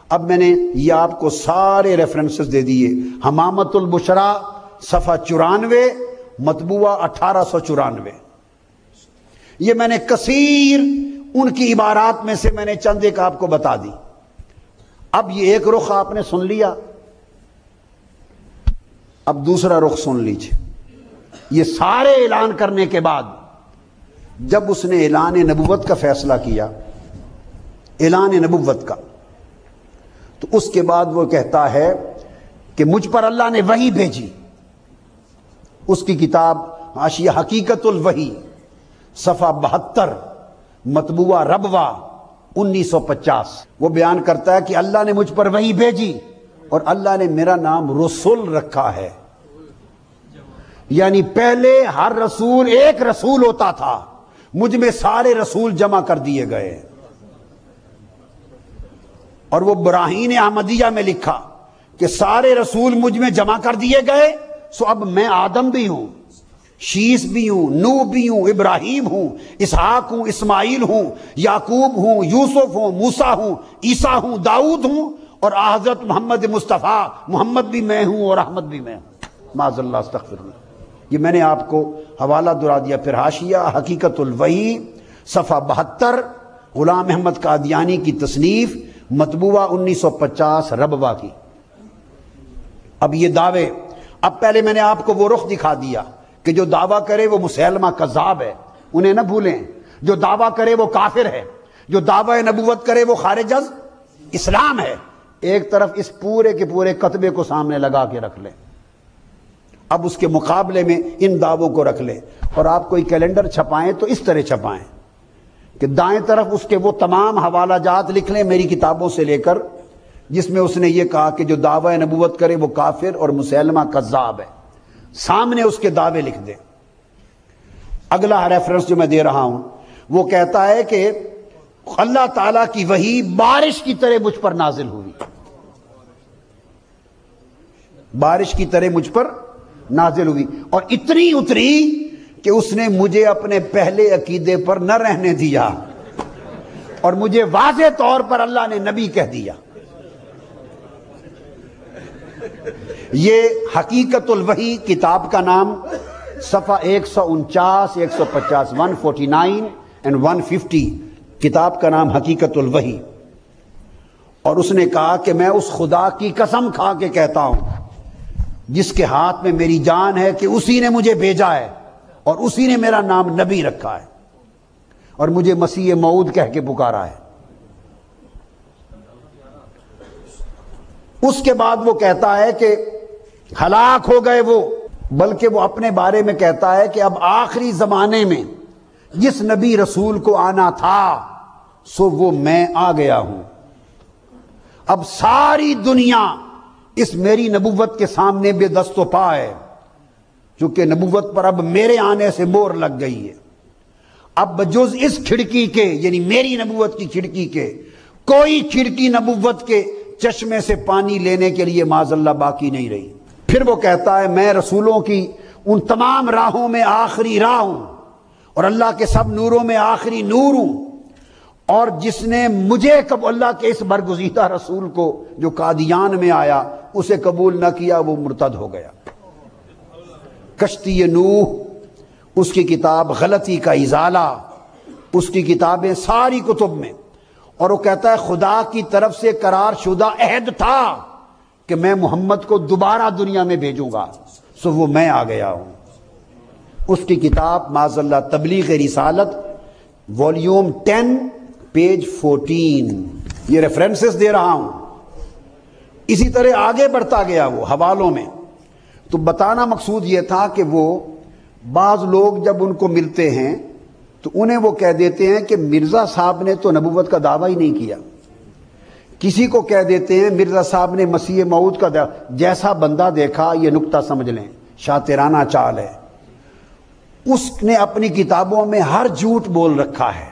اب میں نے یہ آپ کو سارے ریفرنسز دے دیے. حمامت البشرا صفحہ 94، مطبوعہ 1894. یہ میں نے کثیر ان کی عبارات میں سے میں نے چند ایک آپ کو بتا دی. اب یہ ایک رخ آپ نے سن لیا، اب دوسرا رخ سن لیجیے. یہ سارے اعلان کرنے کے بعد جب اس نے اعلان نبوت کا فیصلہ کیا، اعلان نبوت کا، تو اس کے بعد وہ کہتا ہے کہ مجھ پر اللہ نے وحی بھیجی. اس کی کتاب حاشیہ حقیقت الوحی صفحہ 72، مطبوعہ ربوہ 1950. وہ بیان کرتا ہے کہ اللہ نے مجھ پر وحی بھیجی اور اللہ نے میرا نام رسول رکھا ہے. یعنی پہلے ہر رسول ایک رسول ہوتا تھا، مجھ میں سارے رسول جمع کر دیے گئے. اور وہ براہین احمدیہ میں لکھا کہ سارے رسول مجھ میں جمع کر دیے گئے، سو اب میں آدم بھی ہوں، شیس بھی ہوں، نوح بھی ہوں، ابراہیم ہوں، اسحاق ہوں، اسماعیل ہوں، یعقوب ہوں، یوسف ہوں، موسیٰ ہوں، عیسیٰ ہوں، داؤد ہوں، اور حضرت محمد مصطفیٰ محمد بھی میں ہوں اور احمد بھی میں ہوں. معاذ اللہ، استغفر اللہ. یہ میں نے آپ کو حوالہ دلا دیا. پھر حاشیہ حقیقت الوحی صفحہ 72، غلام احمد قادیانی کی تصنیف، مطبوعہ 1950 ربوہ کی. اب یہ دعوے، اب پہلے میں نے آپ کو وہ رخ دکھا دیا کہ جو دعویٰ کرے وہ مسیلمہ کذاب ہے، انہیں نہ بھولیں. جو دعویٰ کرے وہ کافر ہے، جو دعوی نبوت کرے وہ خارج از اسلام ہے. ایک طرف اس پورے کے پورے کتبے کو سامنے لگا کے رکھ لیں. اب اس کے مقابلے میں ان دعووں کو رکھ لیں، اور آپ کوئی کیلنڈر چھپائیں تو اس طرح چھپائیں کہ دائیں طرف اس کے وہ تمام حوالہ جات لکھ لیں میری کتابوں سے لے کر جس میں اس نے یہ کہا کہ جو دعوی نبوت کرے وہ کافر اور مسیلمہ کذاب ہے. سامنے اس کے دعوے لکھ دیں. اگلا ریفرنس جو میں دے رہا ہوں وہ کہتا ہے کہ اللہ تعالیٰ کی وحی بارش کی طرح مجھ پر نازل ہوئی، بارش کی طرح مجھ پر نازل ہوئی، اور اتنی اتری کہ اس نے مجھے اپنے پہلے عقیدے پر نہ رہنے دیا اور مجھے واضح طور پر اللہ نے نبی کہہ دیا. یہ حقیقت الوحی کتاب کا نام، صفحہ 149، 150، 149 and 150، کتاب کا نام حقیقت الوحی. اور اس نے کہا کہ میں اس خدا کی قسم کھا کے کہتا ہوں جس کے ہاتھ میں میری جان ہے کہ اسی نے مجھے بھیجا ہے اور اسی نے میرا نام نبی رکھا ہے اور مجھے مسیح موعود کہہ کے پکارا ہے. اس کے بعد وہ کہتا ہے کہ ہلاک ہو گئے وہ، بلکہ وہ اپنے بارے میں کہتا ہے کہ اب آخری زمانے میں جس نبی رسول کو آنا تھا سو وہ میں آ گیا ہوں. اب ساری دنیا اس میری نبوت کے سامنے بے دست و پا ہے، چونکہ نبوت پر اب میرے آنے سے مہر لگ گئی ہے. اب بجز اس کھڑکی کے، یعنی میری نبوت کی کھڑکی کے، کوئی کھڑکی نبوت کے چشمے سے پانی لینے کے لیے معاذ اللہ باقی نہیں رہی. پھر وہ کہتا ہے میں رسولوں کی ان تمام راہوں میں آخری راہ ہوں اور اللہ کے سب نوروں میں آخری نور ہوں، اور جس نے مجھے اللہ کے اس برگزیدہ رسول کو جو قادیان میں آیا اسے قبول نہ کیا وہ مرتد ہو گیا. کشتی نوح، اس کی کتاب غلطی کا ازالہ، اس کی کتابیں ساری کتب میں. اور وہ کہتا ہے خدا کی طرف سے قرار شدہ عہد تھا کہ میں محمد کو دوبارہ دنیا میں بھیجوں گا، سو وہ میں آ گیا ہوں. اس کی کتاب معاذ اللہ تبلیغ رسالت، والیوم 10 پیج 14. یہ ریفرنسز دے رہا ہوں. اسی طرح آگے بڑھتا گیا وہ حوالوں میں. تو بتانا مقصود یہ تھا کہ وہ بعض لوگ جب ان کو ملتے ہیں تو انہیں وہ کہہ دیتے ہیں کہ مرزا صاحب نے تو نبوت کا دعویٰ ہی نہیں کیا. کسی کو کہہ دیتے ہیں مرزا صاحب نے مسیح موعود کا دعویٰ. جیسا بندہ دیکھا یہ نکتہ سمجھ لیں، شاطرانہ چال ہے. اس نے اپنی کتابوں میں ہر جھوٹ بول رکھا ہے،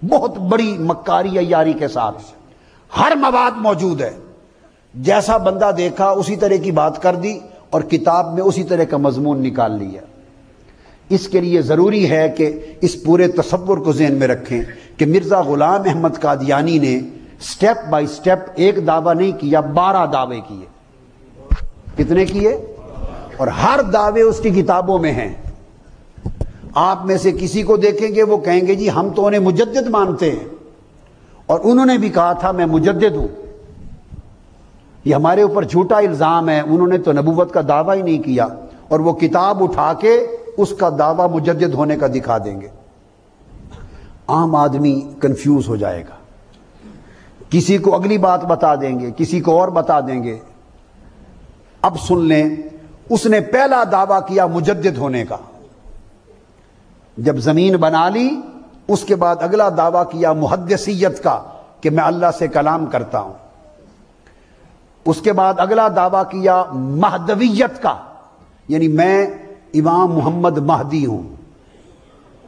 بہت بڑی مکاری عیاری کے ساتھ. ہر مواد موجود ہے، جیسا بندہ دیکھا اسی طرح کی بات کر دی اور کتاب میں اسی طرح کا مضمون نکال لیا. اس کے لیے ضروری ہے کہ اس پورے تصور کو ذہن میں رکھیں کہ مرزا غلام احمد قادیانی نے سٹیپ بائی سٹیپ ایک دعویٰ نہیں کیا، 12 دعوے کیے۔ کتنے کیے؟ اور ہر دعوے اس کی کتابوں میں ہیں۔ آپ میں سے کسی کو دیکھیں گے وہ کہیں گے جی ہم تو انہیں مجدد مانتے ہیں، اور انہوں نے بھی کہا تھا میں مجدد ہوں۔ یہ ہمارے اوپر جھوٹا الزام ہے، انہوں نے تو نبوت کا دعویٰ ہی نہیں کیا، اور وہ کتاب اٹھا کے اس کا دعویٰ مجدد ہونے کا دکھا دیں گے۔ عام آدمی کنفیوز ہو جائے گا، کسی کو اگلی بات بتا دیں گے، کسی کو اور بتا دیں گے۔ اب سن لیں، اس نے پہلا دعویٰ کیا مجدد ہونے کا، جب زمین بنا لی اس کے بعد اگلا دعویٰ کیا محدثیت کا کہ میں اللہ سے کلام کرتا ہوں۔ اس کے بعد اگلا دعویٰ کیا مہدویت کا، یعنی میں امام محمد مہدی ہوں،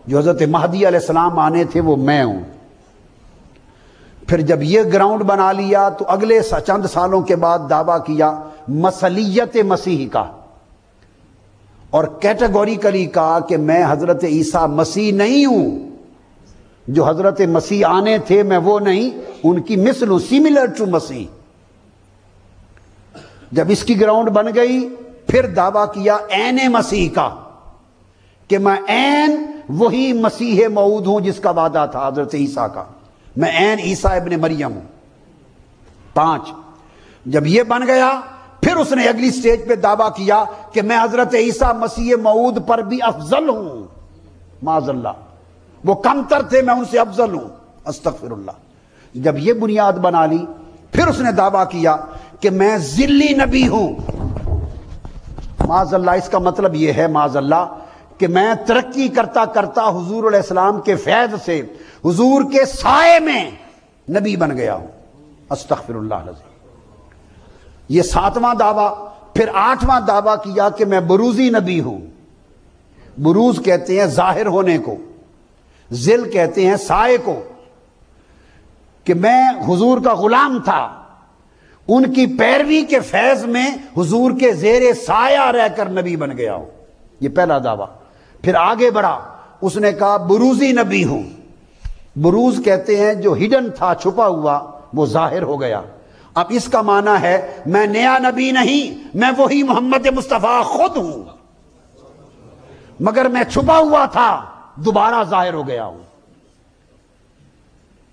جو حضرت مہدی علیہ السلام آنے تھے وہ میں ہوں۔ پھر جب یہ گراؤنڈ بنا لیا تو اگلے چند سالوں کے بعد دعویٰ کیا مسیحیت مسیح کا، اور کیٹیگوریکلی کہا کہ میں حضرت عیسیٰ مسیح نہیں ہوں، جو حضرت مسیح آنے تھے میں وہ نہیں، ان کی مثل ہوں، سیملر ٹو مسیح۔ جب اس کی گراؤنڈ بن گئی پھر دعویٰ کیا عین مسیح کا، کہ میں عین وہی مسیح موعود ہوں جس کا وعدہ تھا حضرت عیسیٰ کا، میں عین عیسیٰ ابن مریم ہوں۔ 5 جب یہ بن گیا پھر اس نے اگلی سٹیج پہ دعویٰ کیا کہ میں حضرت عیسیٰ مسیح موعود پر بھی افضل ہوں، معاذ اللہ، وہ کمتر تھے میں ان سے افضل ہوں، استغفر اللہ۔ جب یہ بنیاد بنا لی پھر اس نے دعویٰ کیا کہ میں ذلی نبی ہوں، معاذ اللہ۔ اس کا مطلب یہ ہے معاذ اللہ کہ میں ترقی کرتا کرتا حضور علیہ السلام کے فیض سے حضور کے سائے میں نبی بن گیا ہوں، استغفر اللہ العظیم۔ یہ 7واں دعویٰ۔ پھر 8واں دعویٰ کیا کہ میں بروزی نبی ہوں۔ بروز کہتے ہیں ظاہر ہونے کو، ذل کہتے ہیں سائے کو، کہ میں حضور کا غلام تھا، ان کی پیروی کے فیض میں حضور کے زیر سایہ رہ کر نبی بن گیا ہوں۔ یہ پہلا دعویٰ۔ پھر آگے بڑھا، اس نے کہا بروزی نبی ہوں۔ بروز کہتے ہیں جو ہڈن تھا، چھپا ہوا، وہ ظاہر ہو گیا۔ اب اس کا معنی ہے میں نیا نبی نہیں، میں وہی محمد مصطفیٰ خود ہوں، مگر میں چھپا ہوا تھا، دوبارہ ظاہر ہو گیا ہوں۔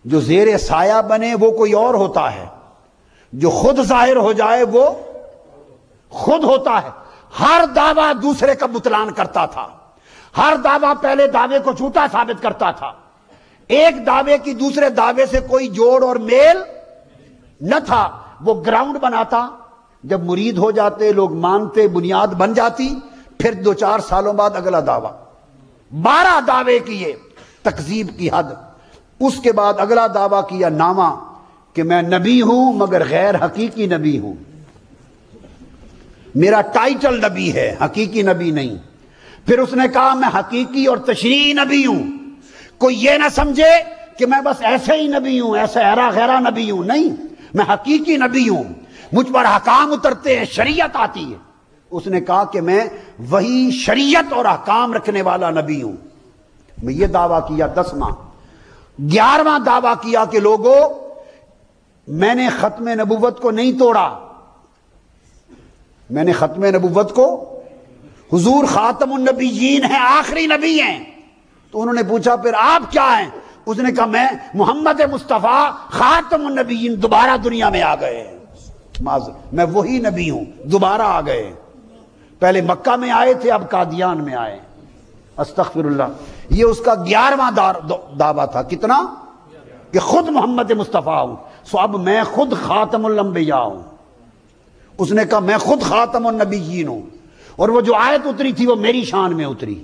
جو زیر سایہ بنے وہ کوئی اور ہوتا ہے، جو خود ظاہر ہو جائے وہ خود ہوتا ہے۔ ہر دعویٰ دوسرے کا بطلان کرتا تھا، ہر دعویٰ پہلے دعوے کو جھوٹا ثابت کرتا تھا، ایک دعوے کی دوسرے دعوے سے کوئی جوڑ اور میل نہ تھا۔ وہ گراؤنڈ بناتا، جب مرید ہو جاتے، لوگ مانتے، بنیاد بن جاتی، پھر 2-4 سالوں بعد اگلا دعویٰ۔ 12 دعوے کیے، تکذیب کی حد۔ اس کے بعد اگلا دعویٰ کیا نامہ، کہ میں نبی ہوں مگر غیر حقیقی نبی ہوں، میرا ٹائٹل نبی ہے، حقیقی نبی نہیں۔ پھر اس نے کہا میں حقیقی اور تشریعی نبی ہوں، کوئی یہ نہ سمجھے کہ میں بس ایسے ہی نبی ہوں، ایسے ہیرا غیرا نبی ہوں، نہیں، میں حقیقی نبی ہوں، مجھ پر احکام اترتے ہیں، شریعت آتی ہے۔ اس نے کہا کہ میں وہی شریعت اور احکام رکھنے والا نبی ہوں۔ میں یہ دعویٰ کیا 10واں۔ 11واں دعویٰ کیا کہ لوگوں میں نے ختم نبوت کو نہیں توڑا، میں نے ختم نبوت کو، حضور خاتم النبیین ہیں، آخری نبی ہیں۔ تو انہوں نے پوچھا پھر آپ کیا ہیں؟ اس نے کہا میں محمد مصطفیٰ خاتم النبیین، دوبارہ دنیا میں آ گئے ہیں، میں وہی نبی ہوں، دوبارہ آ گئے، پہلے مکہ میں آئے تھے، اب قادیان میں آئے، استغفر اللہ۔ یہ اس کا 11واں دعویٰ تھا۔ کتنا؟ کہ خود محمد مصطفیٰ ہوں، سو اب میں خود خاتم الانبیاء ہوں۔ اس نے کہا میں خود خاتم النبیین ہوں، اور وہ جو آیت اتری تھی وہ میری شان میں اتری۔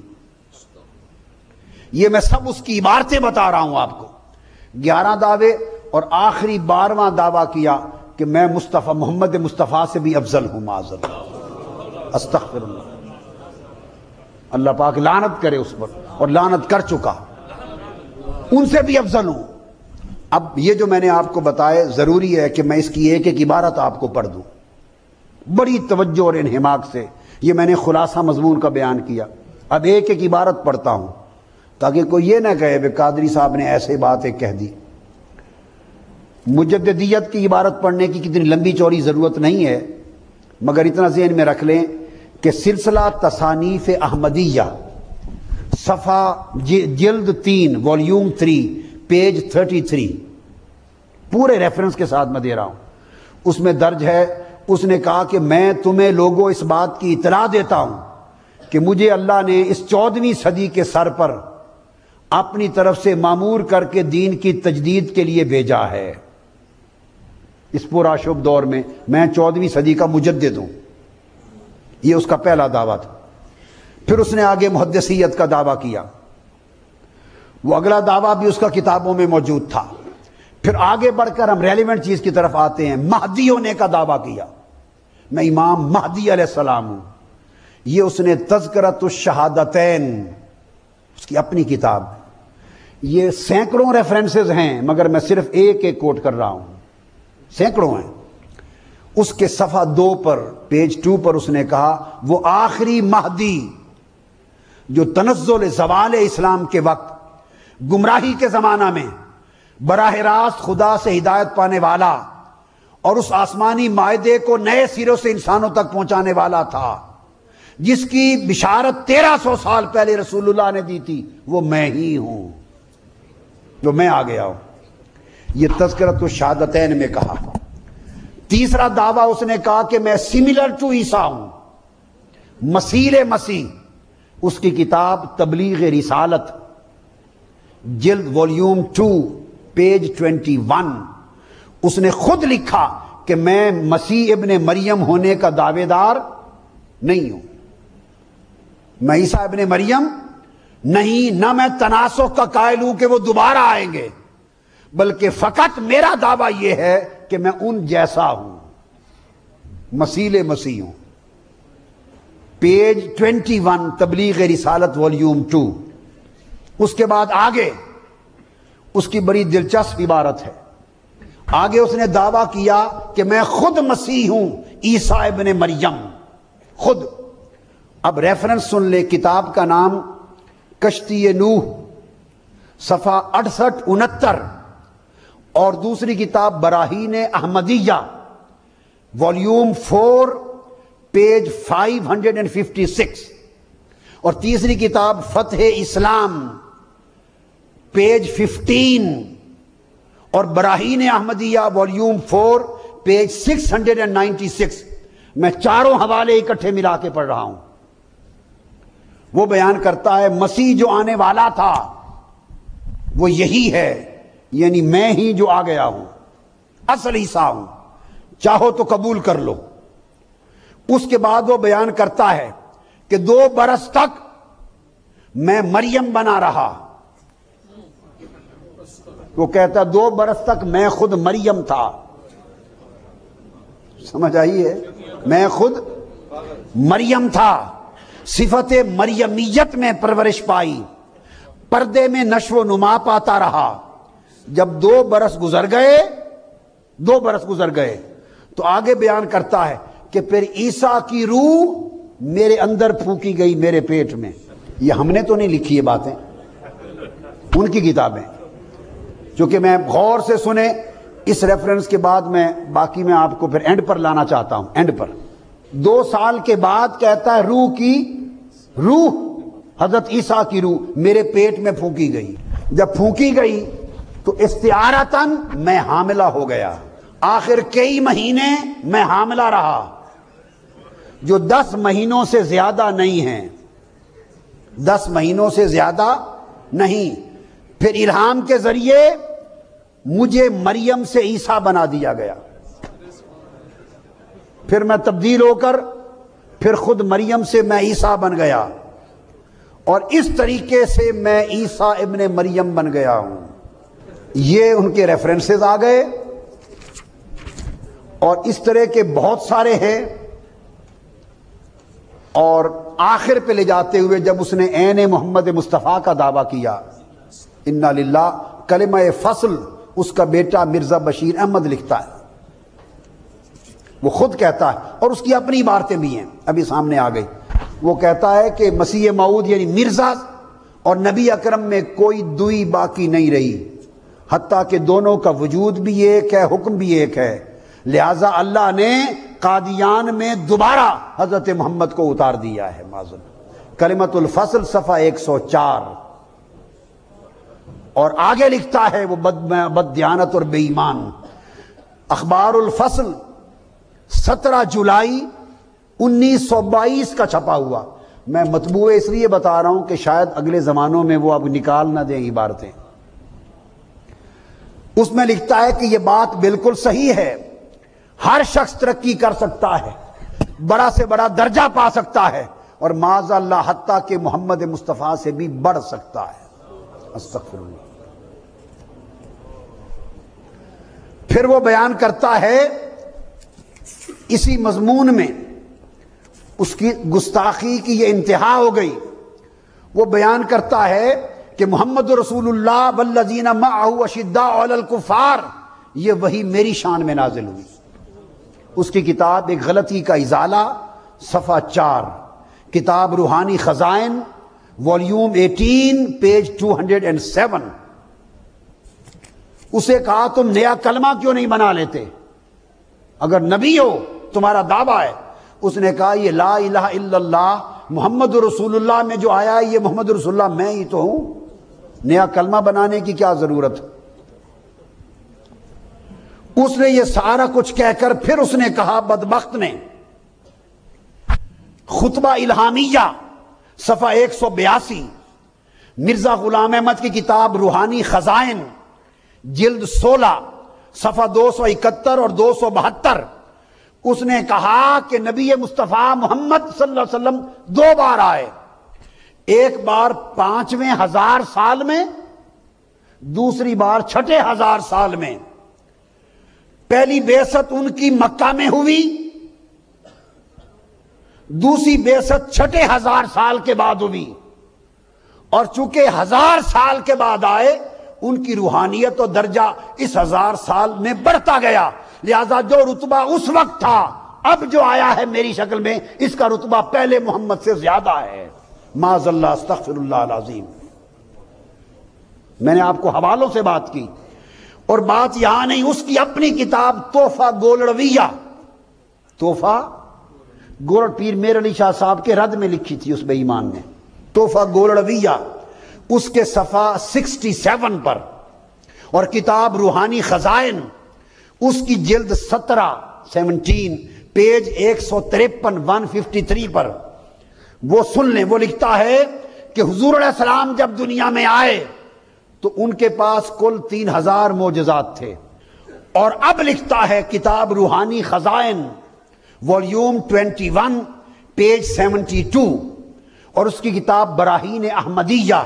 یہ میں سب اس کی عبارتیں بتا رہا ہوں آپ کو۔ 11 دعوے، اور آخری 12واں دعویٰ کیا کہ میں مصطفیٰ محمد مصطفیٰ سے بھی افضل ہوں، معاذ اللہ، استغفر اللہ۔ اللہ پاک لعنت کرے اس پر، اور لعنت کر چکا، ان سے بھی افضل ہوں۔ اب یہ جو میں نے آپ کو بتایا، ضروری ہے کہ میں اس کی ایک ایک عبارت آپ کو پڑھ دوں، بڑی توجہ اور انہماک سے۔ یہ میں نے خلاصہ مضمون کا بیان کیا، اب ایک ایک عبارت پڑھتا ہوں تاکہ کوئی یہ نہ کہے کہ قادری صاحب نے ایسے باتیں کہہ دی۔ مجددیت کی عبارت پڑھنے کی کتنی لمبی چوڑی ضرورت نہیں ہے، مگر اتنا ذہن میں رکھ لیں کہ سلسلہ تصانیف احمدیہ صفحہ جلد 3 والیوم 3 پیج 33 پورے ریفرنس کے ساتھ میں دے رہا ہوں، اس میں درج ہے، اس نے کہا کہ میں تمہیں لوگوں اس بات کی اطلاع دیتا ہوں کہ مجھے اللہ نے اس 14ویں صدی کے سر پر اپنی طرف سے مامور کر کے دین کی تجدید کے لیے بھیجا ہے۔ اس پورا شب دور میں 14ویں صدی کا مجدد ہوں، یہ اس کا پہلا دعویٰ تھا۔ پھر اس نے آگے محدثیت کا دعویٰ کیا، وہ اگلا دعویٰ بھی اس کا کتابوں میں موجود تھا۔ پھر آگے بڑھ کر ہم ریلیونٹ چیز کی طرف آتے ہیں، مہدی ہونے کا دعویٰ کیا، میں امام مہدی علیہ السلام ہوں۔ یہ اس نے تذکرۃ الشہادتین، اس کی اپنی کتاب، یہ سینکڑوں ریفرنسز ہیں مگر میں صرف ایک ایک کوٹ کر رہا ہوں، سینکڑوں ہیں۔ اس کے صفحہ 2 پر پیج 2 پر اس نے کہا وہ آخری مہدی جو تنزل زوال اسلام کے وقت گمراہی کے زمانہ میں براہ راست خدا سے ہدایت پانے والا اور اس آسمانی معاہدے کو نئے سروں سے انسانوں تک پہنچانے والا تھا، جس کی بشارت 1300 سال پہلے رسول اللہ نے دی تھی، وہ میں ہی ہوں، جو میں آ گیا ہوں۔ یہ تذکرۃ الشہادتین میں کہا۔ تیسرا دعویٰ اس نے کہا کہ میں سملر ٹو عیسیٰ ہوں، مسیح مسیح۔ اس کی کتاب تبلیغ رسالت جلد والیوم 2 پیج 21، اس نے خود لکھا کہ میں مسیح ابن مریم ہونے کا دعوے دار نہیں ہوں، میں عیسیٰ ابن مریم نہیں، نہ میں تناسخ کا قائل ہوں کہ وہ دوبارہ آئیں گے، بلکہ فقط میرا دعویٰ یہ ہے کہ میں ان جیسا ہوں، مسیح مسیح ہوں۔ پیج 21 تبلیغ رسالت والیوم 2۔ اس کے بعد آگے اس کی بڑی دلچسپ عبارت ہے، آگے اس نے دعویٰ کیا کہ میں خود مسیح ہوں، عیسیٰ ابن مریم خود۔ اب ریفرنس سن لے، کتاب کا نام کشتی نوح صفحہ 68-69، اور دوسری کتاب براہین احمدیہ والیوم 4 پیج 556، اور تیسری کتاب فتح اسلام پیج 15، اور براہین احمدیہ والیوم 4 پیج 696۔ میں چاروں حوالے اکٹھے ملا کے پڑھ رہا ہوں۔ وہ بیان کرتا ہے مسیح جو آنے والا تھا وہ یہی ہے، یعنی میں ہی جو آ گیا ہوں، اصل عیسیٰ ہوں، چاہو تو قبول کر لو۔ اس کے بعد وہ بیان کرتا ہے کہ 2 برس تک میں مریم بنا رہا۔ وہ کہتا 2 برس تک میں خود مریم تھا، سمجھ آئی ہے؟ میں خود مریم تھا، صفت مریمیت میں پرورش پائی، پردے میں نشو و نما پاتا رہا۔ جب 2 برس گزر گئے تو آگے بیان کرتا ہے کہ پھر عیسیٰ کی روح میرے اندر پھونکی گئی، میرے پیٹ میں۔ یہ ہم نے تو نہیں لکھی یہ باتیں، ان کی کتابیں، چونکہ میں غور سے سنے اس ریفرنس کے بعد میں باقی میں آپ کو پھر اینڈ پر لانا چاہتا ہوں۔ اینڈ پر 2 سال کے بعد کہتا ہے روح حضرت عیسیٰ کی روح میرے پیٹ میں پھونکی گئی۔ جب پھونکی گئی تو استعارتاً میں حاملہ ہو گیا، آخر کئی مہینے میں حاملہ رہا، جو 10 مہینوں سے زیادہ نہیں ہیں، 10 مہینوں سے زیادہ نہیں۔ پھر الہام کے ذریعے مجھے مریم سے عیسیٰ بنا دیا گیا، پھر میں تبدیل ہو کر پھر خود مریم سے میں عیسیٰ بن گیا، اور اس طریقے سے میں عیسیٰ ابن مریم بن گیا ہوں۔ یہ ان کے ریفرنسز آ گئے، اور اس طرح کے بہت سارے ہیں۔ اور آخر پہ لے جاتے ہوئے جب اس نے عین محمد مصطفیٰ کا دعویٰ کیا، انا للہ، کلمہ فصل اس کا بیٹا مرزا بشیر احمد لکھتا ہے، وہ خود کہتا ہے، اور اس کی اپنی عبارتیں بھی ہیں، ابھی سامنے آ گئی۔ وہ کہتا ہے کہ مسیح موعود یعنی مرزا اور نبی اکرم میں کوئی دوئی باقی نہیں رہی، حتیٰ کہ دونوں کا وجود بھی ایک ہے، حکم بھی ایک ہے، لہذا اللہ نے قادیان میں دوبارہ حضرت محمد کو اتار دیا ہے۔ معذرت کلمۃ الفصل صفحہ 104، اور آگے لکھتا ہے وہ بد دیانت اور بے ایمان۔ اخبار الفصل 17 جولائی 1922 کا چھپا ہوا، میں مطبوع اس لیے بتا رہا ہوں کہ شاید اگلے زمانوں میں وہ اب نکال نہ دیں عبارتیں۔ اس میں لکھتا ہے کہ یہ بات بالکل صحیح ہے، ہر شخص ترقی کر سکتا ہے، بڑا سے بڑا درجہ پا سکتا ہے، اور معاذ اللہ حتیٰ کہ محمد مصطفیٰ سے بھی بڑھ سکتا ہے۔ استغفر اللہ۔ پھر وہ بیان کرتا ہے اسی مضمون میں، اس کی گستاخی کی یہ انتہا ہو گئی، وہ بیان کرتا ہے کہ محمد رسول اللہ والذین معہ اشداء علی الکفار، یہ وہی میری شان میں نازل ہوئی۔ اس کی کتاب ایک غلطی کا ازالہ صفحہ 4، کتاب روحانی خزائن والیوم 18 پیج 207۔ اسے کہا تم نیا کلمہ کیوں نہیں بنا لیتے، اگر نبی ہو تمہارا دعویٰ ہے؟ اس نے کہا یہ لا الہ الا اللہ محمد رسول اللہ میں جو آیا ہے یہ محمد رسول اللہ میں ہی تو ہوں، نیا کلمہ بنانے کی کیا ضرورت؟ اس نے یہ سارا کچھ کہہ کر پھر اس نے کہا، بدبخت نے، خطبہ الہامیہ صفحہ 182، مرزا غلام احمد کی کتاب روحانی خزائن جلد 16 صفحہ 271 اور 272، اس نے کہا کہ نبی مصطفیٰ محمد صلی اللہ علیہ وسلم 2 بار آئے، ایک بار 5ویں ہزار سال میں، دوسری بار 6 ہزار سال میں۔ پہلی بعثت ان کی مکہ میں ہوئی، دوسری بعثت 6 ہزار سال کے بعد ہوئی، اور چونکہ 1000 سال کے بعد آئے ان کی روحانیت و درجہ اس 1000 سال میں بڑھتا گیا، لہذا جو رتبہ اس وقت تھا اب جو آیا ہے میری شکل میں اس کا رتبہ پہلے محمد سے زیادہ ہے۔ معاذ اللہ، استغفر اللہ العظیم۔ میں نے آپ کو حوالوں سے بات کی، اور بات یہاں نہیں، اس کی اپنی کتاب تحفہ گولڑویہ، تحفہ گولڑ پیر میر علی شاہ صاحب کے رد میں لکھی تھی اس بے ایمان نے، تحفہ گولڑویہ، اس کے صفحہ 67 پر، اور کتاب روحانی خزائن اس کی جلد 17 پیج 153 153 پر، وہ سن لیں، وہ لکھتا ہے کہ حضور علیہ السلام جب دنیا میں آئے تو ان کے پاس کل 3000 معجزات تھے، اور اب لکھتا ہے کتاب روحانی خزائن والیوم 21 پیج 72، اور اس کی کتاب براہین احمدیہ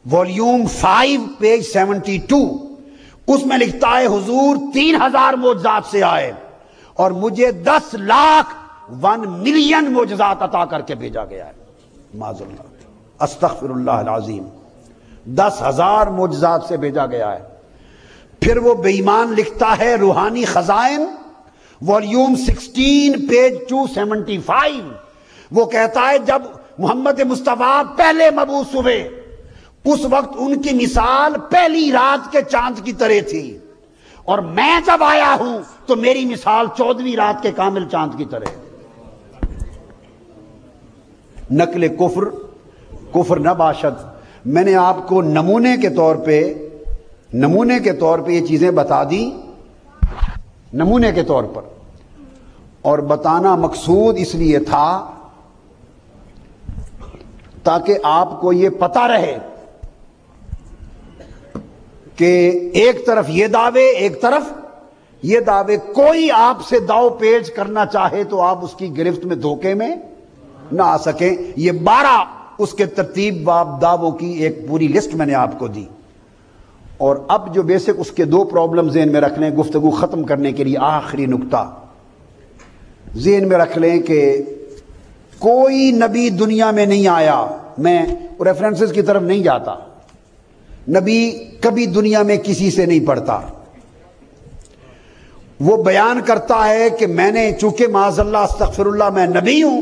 والیوم 5 پیج 72، اس میں لکھتا ہے حضور 3000 معجزات سے آئے اور مجھے 10 لاکھ 1 ملین معجزات عطا کر کے بھیجا گیا ہے۔ معاذ اللہ، استغفر اللہ العظیم، 10,000 معجزات سے بھیجا گیا ہے۔ پھر وہ بے ایمان لکھتا ہے روحانی خزائن والیوم 16 پیج 275، وہ کہتا ہے جب محمد مصطفیٰ پہلے مبعوث ہوئے اس وقت ان کی مثال پہلی رات کے چاند کی طرح تھی، اور میں جب آیا ہوں تو میری مثال 14ویں رات کے کامل چاند کی طرح۔ نقل کفر نہ باشد۔ میں نے آپ کو نمونے کے طور پہ یہ چیزیں بتا دی، نمونے کے طور پر، اور بتانا مقصود اس لیے تھا تاکہ آپ کو یہ پتہ رہے کہ ایک طرف یہ دعوے، ایک طرف یہ دعوے، کوئی آپ سے داؤ پیچ کرنا چاہے تو آپ اس کی گرفت میں دھوکے میں نہ آ سکیں۔ یہ 12 اس کے ترتیب باب دعووں کی ایک پوری لسٹ میں نے آپ کو دی، اور اب جو بیسک اس کے 2 پرابلم ذہن میں رکھ لیں گفتگو ختم کرنے کے لیے۔ آخری نقطہ ذہن میں رکھ لیں کہ کوئی نبی دنیا میں نہیں آیا، میں ریفرنسز کی طرف نہیں جاتا، نبی کبھی دنیا میں کسی سے نہیں پڑھتا، وہ بیان کرتا ہے کہ میں نے چونکہ معاذ اللہ استغفر اللہ میں نبی ہوں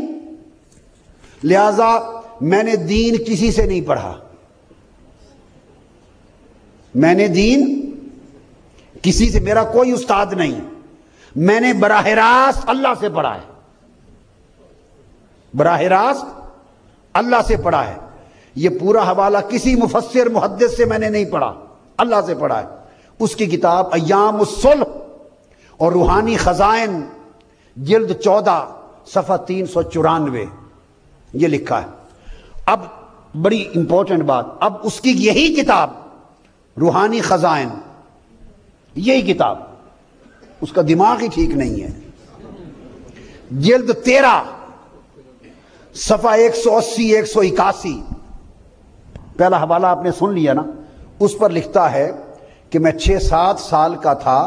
لہذا میں نے دین کسی سے نہیں پڑھا، میں نے دین کسی سے، میرا کوئی استاد نہیں، میں نے براہ راست اللہ سے پڑھا ہے، براہ راست اللہ سے پڑھا ہے۔ یہ پورا حوالہ کسی مفسر محدث سے میں نے نہیں پڑھا، اللہ سے پڑھا ہے۔ اس کی کتاب ایام الصلح اور روحانی خزائن جلد 14 صفحہ 394 یہ لکھا ہے۔ اب بڑی امپورٹنٹ بات، اب اس کی یہی کتاب روحانی خزائن، یہی کتاب، اس کا دماغ ہی ٹھیک نہیں ہے، جلد 13 صفحہ 180 181، پہلا حوالہ آپ نے سن لیا نا، اس پر لکھتا ہے کہ میں 6-7 سال کا تھا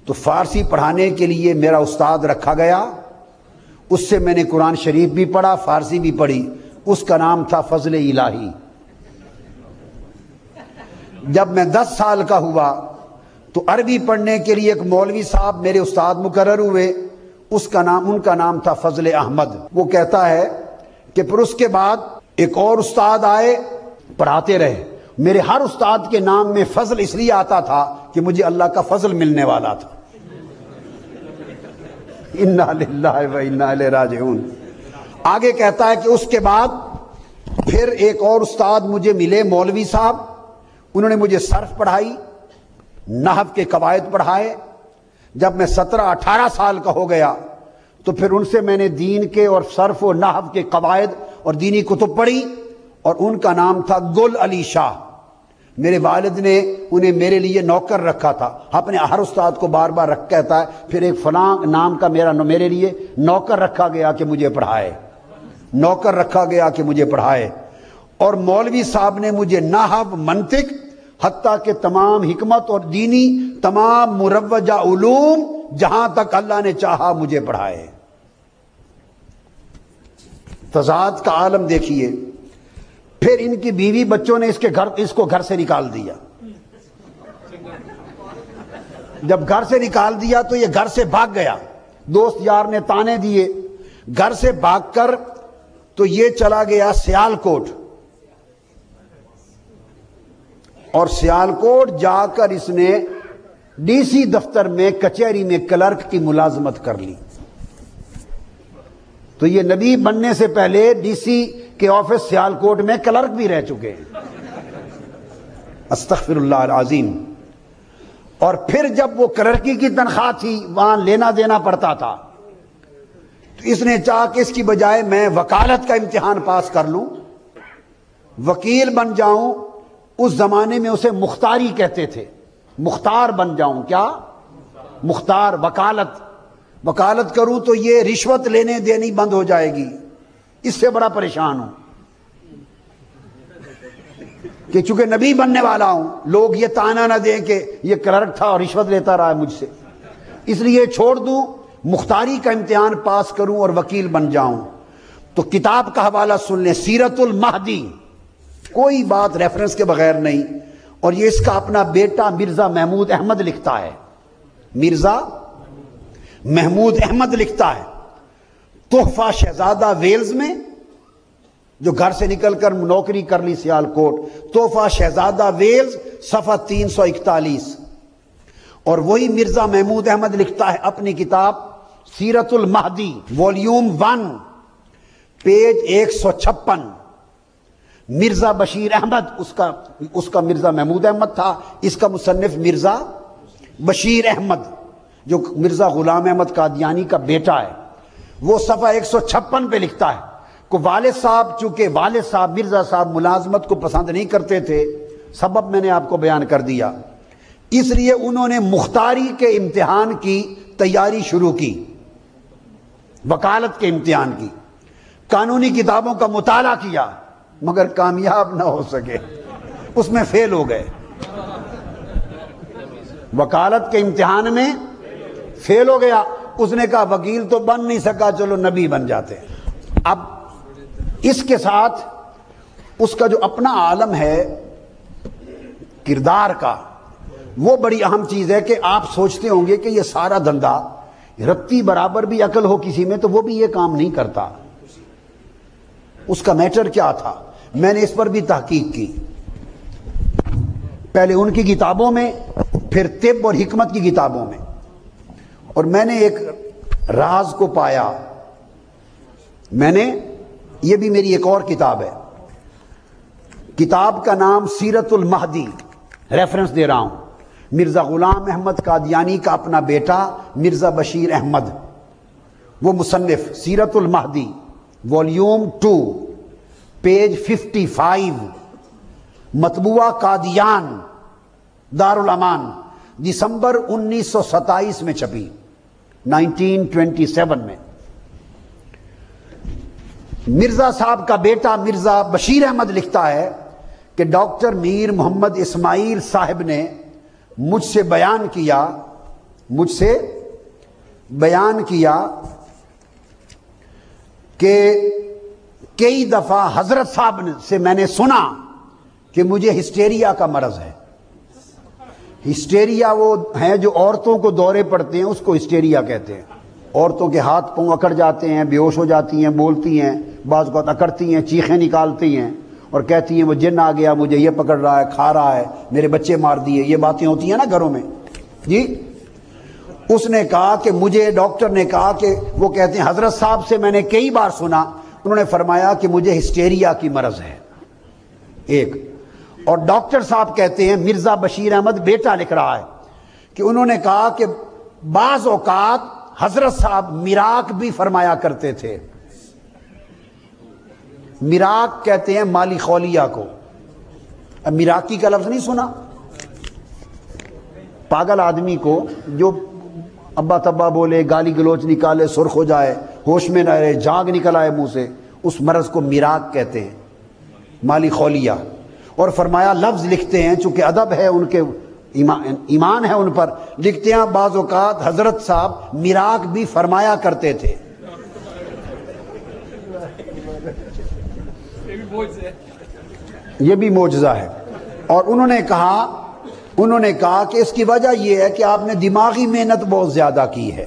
تو فارسی پڑھانے کے لیے میرا استاد رکھا گیا، اس سے میں نے قرآن شریف بھی پڑھا، فارسی بھی پڑھی، اس کا نام تھا فضل الہی۔ جب میں 10 سال کا ہوا تو عربی پڑھنے کے لیے ایک مولوی صاحب میرے استاد مقرر ہوئے، ان کا نام تھا فضل احمد۔ وہ کہتا ہے کہ پھر اس کے بعد ایک اور استاد آئے، پڑھاتے رہے، میرے ہر استاد کے نام میں فضل اس لیے آتا تھا کہ مجھے اللہ کا فضل ملنے والا تھا۔ انا للہ و انا الیہ راجعون۔ آگے کہتا ہے کہ اس کے بعد پھر ایک اور استاد مجھے ملے، مولوی صاحب، انہوں نے مجھے صرف پڑھائی، نحو کے قواعد پڑھائے۔ جب میں 17-18 سال کا ہو گیا تو پھر ان سے میں نے دین کے اور صرف و نحو کے قواعد اور دینی کتب پڑھی، اور ان کا نام تھا گل علی شاہ۔ میرے والد نے انہیں میرے لیے نوکر رکھا تھا، اپنے ہر استاد کو بار بار رکھ کہتا ہے پھر ایک فلاں نام کا میرے لیے نوکر رکھا گیا کہ مجھے پڑھائے، نوکر رکھا گیا کہ مجھے پڑھائے۔ اور مولوی صاحب نے مجھے نحو، منطق، حتیٰ کہ تمام حکمت اور دینی تمام مروجہ علوم جہاں تک اللہ نے چاہا مجھے پڑھائے۔ تضاد کا عالم دیکھیے۔ پھر ان کی بیوی بچوں نے اس کو گھر سے نکال دیا۔ جب گھر سے نکال دیا تو یہ گھر سے بھاگ گیا، دوست یار نے تانے دیے، گھر سے بھاگ کر تو یہ چلا گیا سیالکوٹ، اور سیالکوٹ جا کر اس نے ڈی سی دفتر میں کچہری میں کلرک کی ملازمت کر لی۔ تو یہ نبی بننے سے پہلے ڈی سی کے آفس سیالکوٹ میں کلرک بھی رہ چکے ہیں، استغفر اللہ العظیم۔ اور پھر جب وہ کلرکی کی تنخواہ تھی وہاں لینا دینا پڑتا تھا، تو اس نے چاہا کہ اس کی بجائے میں وکالت کا امتحان پاس کر لوں، وکیل بن جاؤں۔ اس زمانے میں اسے مختاری کہتے تھے، مختار بن جاؤں، کیا مختار، وکالت کروں تو یہ رشوت لینے دینی بند ہو جائے گی، اس سے بڑا پریشان ہوں کہ چونکہ نبی بننے والا ہوں لوگ یہ تانا نہ دیں کہ یہ کلرک تھا اور رشوت لیتا رہا ہے مجھ سے، اس لیے چھوڑ دوں، مختاری کا امتحان پاس کروں اور وکیل بن جاؤں۔ تو کتاب کا حوالہ سن لیں، سیرت المہدی، کوئی بات ریفرنس کے بغیر نہیں، اور یہ اس کا اپنا بیٹا مرزا محمود احمد لکھتا ہے، مرزا محمود احمد لکھتا ہے۔ تحفہ شہزادہ ویلز میں، جو گھر سے نکل کر نوکری کر لی سیالکوٹ، تحفہ شہزادہ ویلز صفحہ 341۔ اور وہی مرزا محمود احمد لکھتا ہے اپنی کتاب سیرت المہدی والیوم 1 پیج 156، مرزا بشیر احمد، اس کا مرزا محمود احمد تھا، اس کا مصنف مرزا بشیر احمد، جو مرزا غلام احمد قادیانی کا بیٹا ہے، وہ صفحہ 156 پہ لکھتا ہے کہ والد صاحب، چونکہ والد صاحب مرزا صاحب ملازمت کو پسند نہیں کرتے تھے، سبب میں نے آپ کو بیان کر دیا، اس لیے انہوں نے مختاری کے امتحان کی تیاری شروع کی، وکالت کے امتحان کی، قانونی کتابوں کا مطالعہ کیا، مگر کامیاب نہ ہو سکے، اس میں فیل ہو گئے، وکالت کے امتحان میں فیل ہو گیا۔ اس نے کہا وکیل تو بن نہیں سکا، چلو نبی بن جاتے۔ اب اس کے ساتھ اس کا جو اپنا عالم ہے کردار کا، وہ بڑی اہم چیز ہے کہ آپ سوچتے ہوں گے کہ یہ سارا دھندا رتی برابر بھی عقل ہو کسی میں تو وہ بھی یہ کام نہیں کرتا۔ اس کا میٹر کیا تھا؟ میں نے اس پر بھی تحقیق کی۔ پہلے ان کی کتابوں میں، پھر طب اور حکمت کی کتابوں میں. اور میں نے ایک راز کو پایا. یہ بھی میری ایک اور کتاب ہے. کتاب کا نام سیرت المہدی، ریفرنس دے رہا ہوں. مرزا غلام احمد قادیانی کا اپنا بیٹا مرزا بشیر احمد، وہ مصنف. سیرت المہدی والیوم 2 پیج 55، مطبوعہ قادیان دارالامان، دسمبر 1927 میں چھپی، 1927 میں. مرزا صاحب کا بیٹا مرزا بشیر احمد لکھتا ہے کہ ڈاکٹر میر محمد اسماعیل صاحب نے مجھ سے بیان کیا کہ کئی دفعہ حضرت صاحب سے میں نے سنا کہ مجھے ہسٹیریا کا مرض ہے. ہسٹیریا وہ ہیں جو عورتوں کو دورے پڑتے ہیں، اس کو ہسٹیریا کہتے ہیں. عورتوں کے ہاتھ پاؤں اکڑ جاتے ہیں، بے ہوش ہو جاتی ہیں، بولتی ہیں، بعض اوقات اکڑتی ہیں، چیخیں نکالتی ہیں اور کہتی ہیں وہ جن آ گیا، مجھے یہ پکڑ رہا ہے، کھا رہا ہے، میرے بچے مار دیے. یہ باتیں ہوتی ہیں نا گھروں میں. جی اس نے کہا کہ مجھے، ڈاکٹر نے کہا کہ وہ کہتے ہیں حضرت صاحب سے میں نے کئی بار سنا، انہوں نے فرمایا کہ مجھے ہسٹیریا کی مرض ہے. ایک اور ڈاکٹر صاحب کہتے ہیں، مرزا بشیر احمد بیٹا لکھ رہا ہے کہ انہوں نے کہا کہ بعض اوقات حضرت صاحب میراق بھی فرمایا کرتے تھے. میراق کہتے ہیں مالی خولیہ کو. اب میراقی کا لفظ نہیں سنا؟ پاگل آدمی کو جو ابا تبا بولے، گالی گلوچ نکالے، سرخ ہو جائے، ہوش میں نہ رہے، جاگ نکل آئے منہ سے، اس مرض کو میراق کہتے ہیں، مالی خولیہ. اور فرمایا لفظ لکھتے ہیں، چونکہ ادب ہے ان کے، ایمان ہے ان پر، لکھتے ہیں بعض اوقات حضرت صاحب میراق بھی فرمایا کرتے تھے. یہ بھی معجزہ ہے. اور انہوں نے کہا کہ اس کی وجہ یہ ہے کہ آپ نے دماغی محنت بہت زیادہ کی ہے.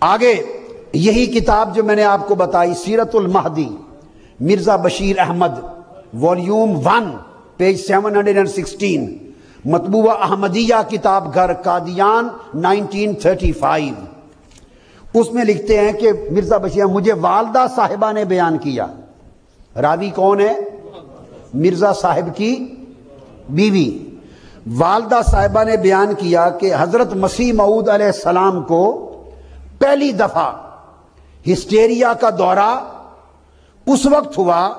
آگے یہی کتاب جو میں نے آپ کو بتائی، سیرت المہدی، مرزا بشیر احمد، والیوم 1 پیج 716، مطبوعہ احمدیہ کتاب گھر قادیان 1935. اس میں لکھتے ہیں کہ مرزا بشیر، مجھے والدہ صاحبہ نے بیان کیا. راوی کون ہے؟ مرزا صاحب کی بیوی. والدہ صاحبہ نے بیان کیا کہ حضرت مسیح موعود علیہ السلام کو پہلی دفعہ ہسٹیریا کا دورہ اس وقت ہوا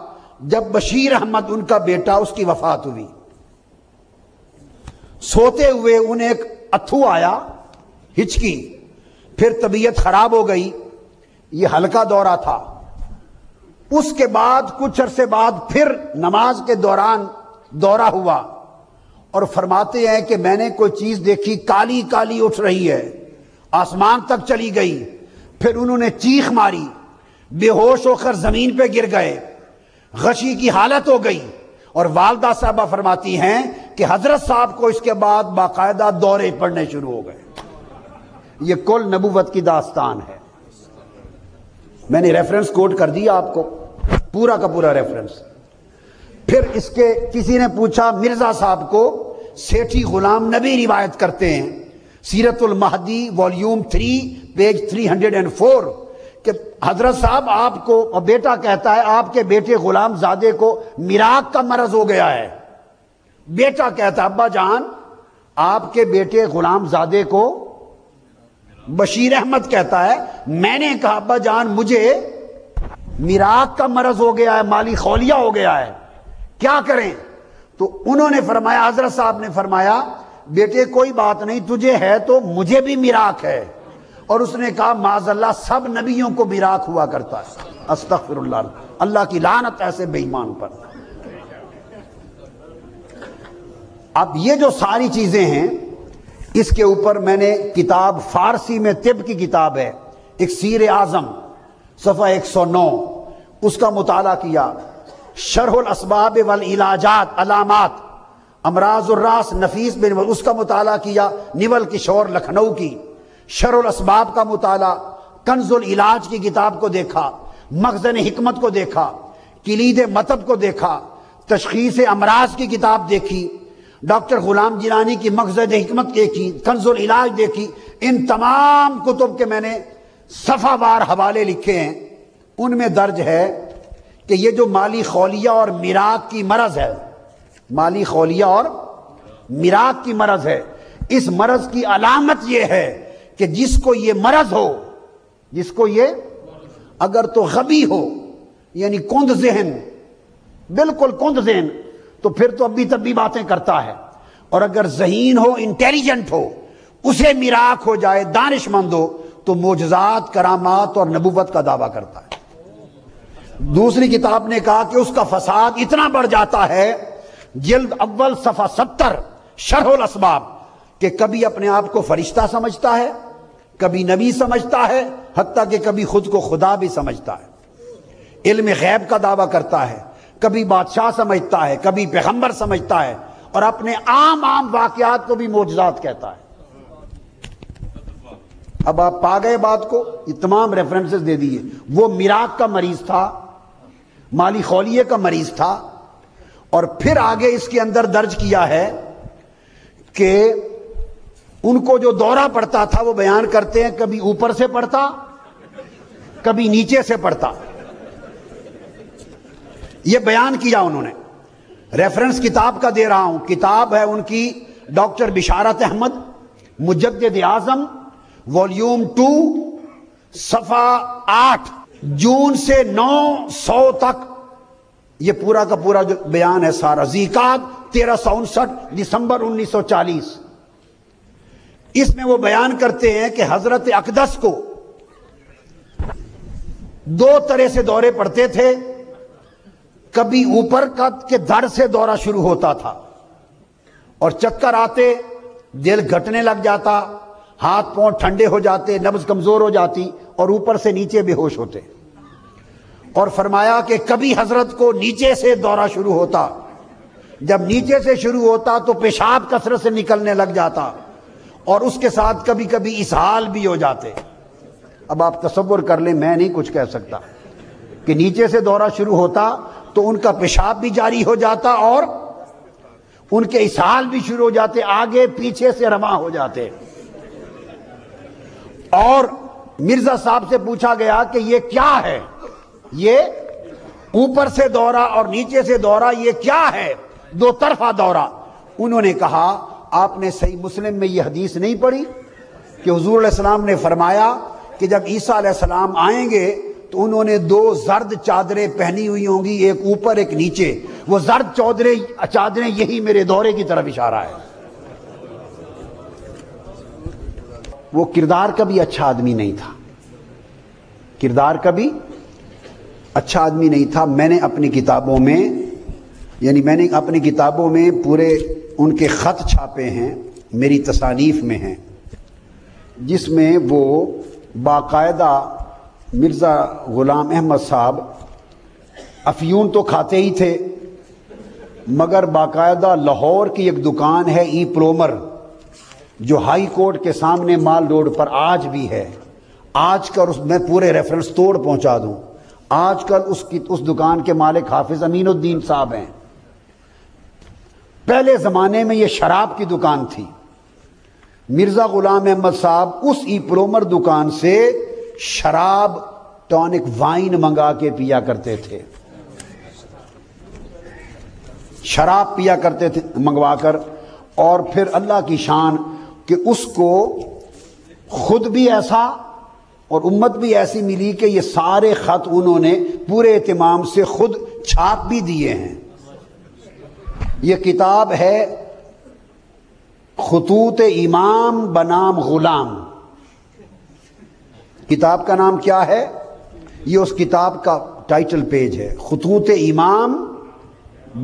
جب بشیر احمد ان کا بیٹا، اس کی وفات ہوئی. سوتے ہوئے انہیں ایک اتھو آیا، ہچکی، پھر طبیعت خراب ہو گئی. یہ ہلکا دورہ تھا. اس کے بعد کچھ عرصے بعد پھر نماز کے دوران دورہ ہوا اور فرماتے ہیں کہ میں نے کوئی چیز دیکھی، کالی کالی اٹھ رہی ہے، آسمان تک چلی گئی. پھر انہوں نے چیخ ماری، بے ہوش ہو کر زمین پہ گر گئے، غشی کی حالت ہو گئی. اور والدہ صاحبہ فرماتی ہیں کہ حضرت صاحب کو اس کے بعد باقاعدہ دورے پڑنے شروع ہو گئے. یہ کل نبوت کی داستان ہے. میں نے ریفرنس کوٹ کر دیا آپ کو، پورا کا پورا ریفرنس. پھر اس کے کسی نے پوچھا، مرزا صاحب کو سیٹھی غلام نبی روایت کرتے ہیں، سیرت المہدی والیوم 3 پیج 304، کہ حضرت صاحب آپ کو، اور بیٹا کہتا ہے آپ کے بیٹے غلام زادے کو میراق کا مرض ہو گیا ہے. بیٹا کہتا ہے ابا جان آپ کے بیٹے غلام زادے کو، بشیر احمد کہتا ہے میں نے کہا ابا جان مجھے میراق کا مرض ہو گیا ہے، مالی خولیہ ہو گیا ہے، کیا کریں؟ تو انہوں نے فرمایا، حضرت صاحب نے فرمایا بیٹے کوئی بات نہیں، تجھے ہے تو مجھے بھی میراق ہے. اور اس نے کہا معاذ اللہ سب نبیوں کو میراق ہوا کرتا ہے. استغفر اللہ، اللہ کی لعنت ایسے بے ایمان پر. اب یہ جو ساری چیزیں ہیں، اس کے اوپر میں نے کتاب فارسی میں طب کی کتاب ہے، اکسیر اعظم، صفحہ 109، اس کا مطالعہ کیا. شرح الاسباب والعلاجات، علامات امراض الراس، نفیس بن، اس کا مطالعہ کیا. نیول کشور لکھنؤ کی شرح الاسباب کا مطالعہ، کنز العلاج کی کتاب کو دیکھا، مخزن حکمت کو دیکھا، کلید مطب کو دیکھا، تشخیص امراض کی کتاب دیکھی، ڈاکٹر غلام جیلانی کی مقصد حکمت دیکھی، کنز العلاج دیکھی، ان تمام کتب کے میں نے صفحہ وار حوالے لکھے ہیں۔ ان میں درج ہے کہ یہ جو مالی خولیہ اور میراث کی مرض ہے، مالی خولیہ اور میراث کی مرض ہے، اس مرض کی علامت یہ ہے کہ جس کو یہ مرض ہو، جس کو یہ اگر تو غبی ہو یعنی کند ذہن، بالکل کند ذہن، تو پھر تو ابھی تب بھی باتیں کرتا ہے، اور اگر ذہین ہو، انٹیلیجنٹ ہو، اسے میراث ہو جائے، دانش مند ہو، تو معجزات، کرامات اور نبوت کا دعویٰ کرتا ہے۔ دوسری کتاب نے کہا کہ اس کا فساد اتنا بڑھ جاتا ہے، جلد اول صفحہ 70 شرح الاسباب، کہ کبھی اپنے آپ کو فرشتہ سمجھتا ہے، کبھی نبی سمجھتا ہے، حتیٰ کہ کبھی خود کو خدا بھی سمجھتا ہے، علم غیب کا دعویٰ کرتا ہے، کبھی بادشاہ سمجھتا ہے، کبھی پیغمبر سمجھتا ہے، اور اپنے عام واقعات کو بھی معجزات کہتا ہے۔ اب آپ پا گئے بات کو، یہ تمام ریفرنسز دے دیے۔ وہ میراث کا مریض تھا، مالی خولیے کا مریض تھا، اور پھر آگے اس کے اندر درج کیا ہے کہ ان کو جو دورہ پڑتا تھا وہ بیان کرتے ہیں، کبھی اوپر سے پڑتا، کبھی نیچے سے پڑتا، یہ بیان کیا انہوں نے۔ ریفرنس کتاب کا دے رہا ہوں، کتاب ہے ان کی ڈاکٹر بشارت احمد، مجدد اعظم، والیوم 2، صفحہ 8، جون سے 900 تک یہ پورا کا پورا جو بیان ہے سارا، ذیقعد 1359، دسمبر 1940۔ اس میں وہ بیان کرتے ہیں کہ حضرت اقدس کو 2 طرح سے دورے پڑتے تھے، کبھی اوپر کے دھڑ سے دورہ شروع ہوتا تھا اور چکر آتے، دل گھٹنے لگ جاتا، ہاتھ پاؤں ٹھنڈے ہو جاتے، نبض کمزور ہو جاتی، اور اوپر سے نیچے بے ہوش ہوتے۔ اور فرمایا کہ کبھی حضرت کو نیچے سے دورہ شروع ہوتا، جب نیچے سے شروع ہوتا تو پیشاب کثرت سے نکلنے لگ جاتا، اور اس کے ساتھ کبھی کبھی اسہال بھی ہو جاتے۔ اب آپ تصور کر لیں، میں نہیں کچھ کہہ سکتا، کہ نیچے سے دورہ شروع ہوتا تو ان کا پیشاب بھی جاری ہو جاتا اور ان کے اسہال بھی شروع ہو جاتے، آگے پیچھے سے رواں ہو جاتے۔ اور مرزا صاحب سے پوچھا گیا کہ یہ کیا ہے، یہ اوپر سے دورہ اور نیچے سے دورہ یہ کیا ہے، 2 طرفہ دورہ؟ انہوں نے کہا آپ نے صحیح مسلم میں یہ حدیث نہیں پڑھی کہ حضور علیہ السلام نے فرمایا کہ جب عیسیٰ علیہ السلام آئیں گے تو انہوں نے 2 زرد چادریں پہنی ہوئی ہوں گی، ایک اوپر ایک نیچے، وہ زرد چادریں یہی میرے دورے کی طرف اشارہ ہے۔ وہ کردار کا بھی اچھا آدمی نہیں تھا، کردار کا بھی اچھا آدمی نہیں تھا۔ میں نے اپنی کتابوں میں پورے ان کے خط چھاپے ہیں، میری تصانیف میں ہیں، جس میں وہ باقاعدہ مرزا غلام احمد صاحب افیون تو کھاتے ہی تھے، مگر باقاعدہ لاہور کی ایک دکان ہے ای پلومر، جو ہائی کورٹ کے سامنے مال روڈ پر آج بھی ہے۔ آج کل میں پورے ریفرنس توڑ پہنچا دوں، آج کل اس دکان کے مالک حافظ امین الدین صاحب ہیں۔ پہلے زمانے میں یہ شراب کی دکان تھی۔ مرزا غلام احمد صاحب اس ای پلومر دکان سے شراب، ٹونک، وائن منگا کے پیا کرتے تھے، شراب پیا کرتے تھے منگوا کر، اور پھر اللہ کی شان کہ اس کو خود بھی ایسا اور امت بھی ایسی ملی کہ یہ سارے خط انہوں نے پورے اہتمام سے خود چھاپ بھی دیے ہیں۔ یہ کتاب ہے خطوط امام بنام غلام۔ کتاب کا نام کیا ہے؟ یہ اس کتاب کا ٹائٹل پیج ہے، خطوط امام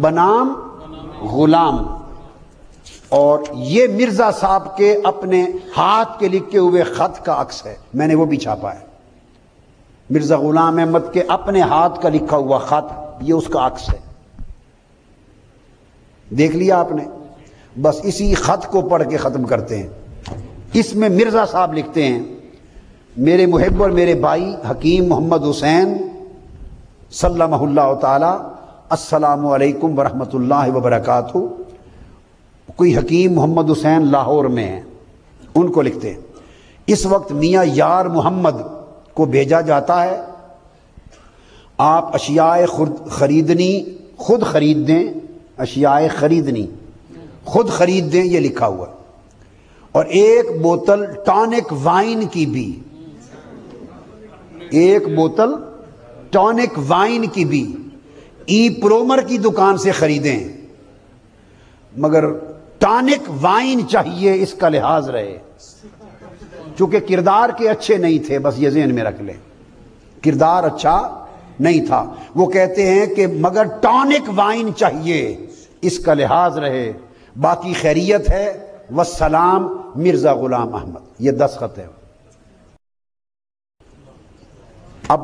بنام غلام۔ اور یہ مرزا صاحب کے اپنے ہاتھ کے لکھے ہوئے خط کا عکس ہے، میں نے وہ بھی چھاپا ہے۔ مرزا غلام احمد کے اپنے ہاتھ کا لکھا ہوا خط، یہ اس کا عکس ہے، دیکھ لیا آپ نے؟ بس اسی خط کو پڑھ کے ختم کرتے ہیں۔ اس میں مرزا صاحب لکھتے ہیں، میرے محب اور میرے بھائی حکیم محمد حسین سلمہ اللہ تعالی السلام علیکم ورحمۃ اللہ وبرکاتہ. کوئی حکیم محمد حسین لاہور میں ہیں، ان کو لکھتے ہیں اس وقت میاں یار محمد کو بھیجا جاتا ہے، آپ اشیاء خریدنی خود خرید دیں، اشیاء خریدنی خود خرید دیں، یہ لکھا ہوا، اور ایک بوتل ٹانک وائن کی بھی، ایک بوتل ٹانک وائن کی بھی ای پرومر کی دکان سے خریدیں، مگر ٹانک وائن چاہیے، اس کا لحاظ رہے، چونکہ کردار کے اچھے نہیں تھے، بس یہ ذہن میں رکھ لیں، کردار اچھا نہیں تھا. وہ کہتے ہیں کہ مگر ٹانک وائن چاہیے، اس کا لحاظ رہے، باقی خیریت ہے. والسلام مرزا غلام احمد. یہ دستخط ہے. اب